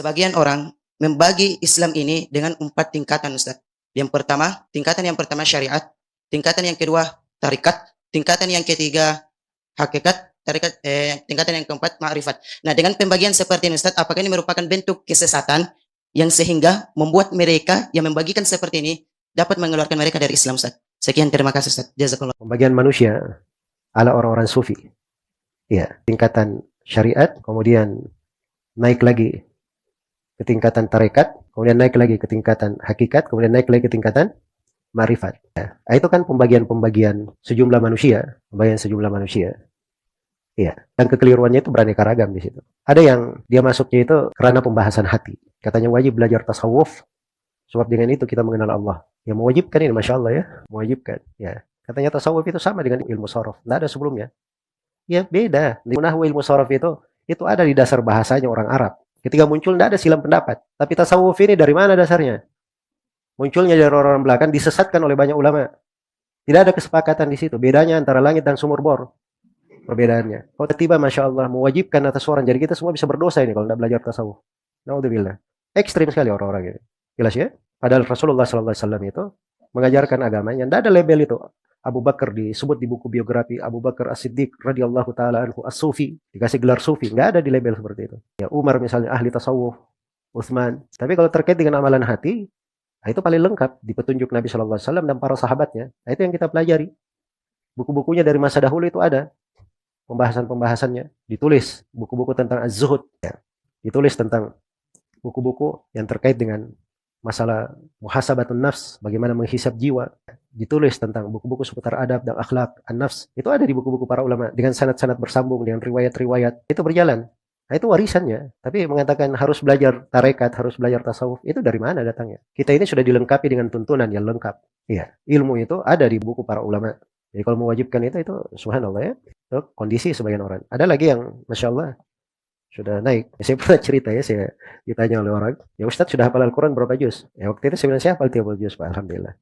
Sebagian orang membagi Islam ini dengan 4 tingkatan, Ustaz. Tingkatan yang pertama syariat, tingkatan yang kedua tarikat, tingkatan yang ketiga hakikat, tingkatan yang keempat ma'rifat. Nah, dengan pembagian seperti ini, Ustaz, apakah ini merupakan bentuk kesesatan yang sehingga membuat mereka yang membagikan seperti ini dapat mengeluarkan mereka dari Islam, Ustaz? Sekian, terima kasih, Ustaz. Jazakallah. Pembagian manusia ala orang-orang sufi. Ya, tingkatan syariat, kemudian naik lagi ke tingkatan tarekat, kemudian naik lagi ke tingkatan hakikat, kemudian naik lagi ke tingkatan ma'rifat. Ya, itu kan pembagian sejumlah manusia, Ya, dan kekeliruannya itu beraneka ragam di situ. Ada yang dia masuknya itu karena pembahasan hati. Katanya wajib belajar tasawuf, sebab dengan itu kita mengenal Allah. Ya mewajibkan ini, Masya Allah ya, mewajibkan. Ya, katanya tasawuf itu sama dengan ilmu sorof, tidak ada sebelumnya. Ya beda. Di nahwu ilmu sorof itu ada di dasar bahasanya orang Arab. Ketika muncul tidak ada silam pendapat. Tapi tasawuf ini dari mana dasarnya? Munculnya dari orang belakang, disesatkan oleh banyak ulama. Tidak ada kesepakatan di situ. Bedanya antara langit dan sumur bor. Perbedaannya. Kalau tiba, Masya Allah, mewajibkan atas orang. Jadi kita semua bisa berdosa ini kalau tidak belajar tasawuf. Naudzubillah. Ekstrim sekali orang-orang ini. Jelas ya? Padahal Rasulullah SAW itu mengajarkan agamanya. Tidak ada label itu. Abu Bakar disebut di buku biografi Abu Bakar As-Siddiq radhiyallahu taala anhu as-sufi, dikasih gelar sufi, nggak ada di label seperti itu. Ya Umar misalnya ahli tasawuf, Utsman. Tapi kalau terkait dengan amalan hati, itu paling lengkap di petunjuk Nabi sallallahu alaihi wasallam dan para sahabatnya. Nah, itu yang kita pelajari. Buku-bukunya dari masa dahulu itu ada pembahasan-pembahasannya, ditulis buku-buku tentang az-zuhud, ya. Ditulis tentang buku-buku yang terkait dengan masalah muhasabatun nafs, bagaimana menghisab jiwa, ditulis tentang buku-buku seputar adab dan akhlak an-nafs. Itu ada di buku-buku para ulama dengan sanad-sanad bersambung dengan riwayat-riwayat. Itu berjalan. Nah, itu warisannya. Tapi mengatakan harus belajar tarekat, harus belajar tasawuf, itu dari mana datangnya? Kita ini sudah dilengkapi dengan tuntunan yang lengkap. Iya, ilmu itu ada di buku para ulama. Jadi kalau mewajibkan itu subhanallah ya. Itu kondisi sebagian orang. Ada lagi yang Masya Allah sudah naik. Saya pernah cerita ya, saya ditanya oleh orang, ya Ustadz sudah hafal Al-Quran berapa juz? Ya waktu itu saya bilang, saya hafal 30 juz Pak, Alhamdulillah.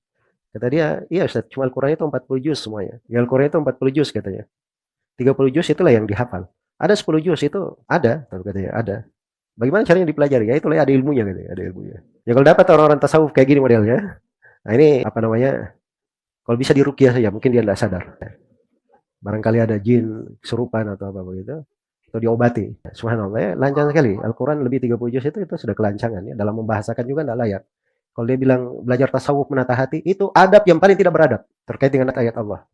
Kata dia, iya Ustadz, cuma Al-Quran itu 40 juz semuanya. Ya Al-Quran itu 40 juz katanya. 30 juz itulah yang dihafal. Ada 10 juz itu ada, katanya ada. Bagaimana caranya dipelajari? Ya itulah ada ilmunya katanya, ada ilmunya. Ya kalau dapat orang-orang tasawuf kayak gini modelnya, nah ini apa namanya? Kalau bisa diruqyah saja, mungkin dia tidak sadar. Barangkali ada jin kesurupan atau apa begitu. Atau diobati. Subhanallah ya, lancang sekali. Al-Quran lebih 30 juz itu sudah kelancangan ya. Dalam membahasakan juga tidak layak. Kalau dia bilang belajar tasawuf menata hati, itu adab yang paling tidak beradab terkait dengan ayat Allah.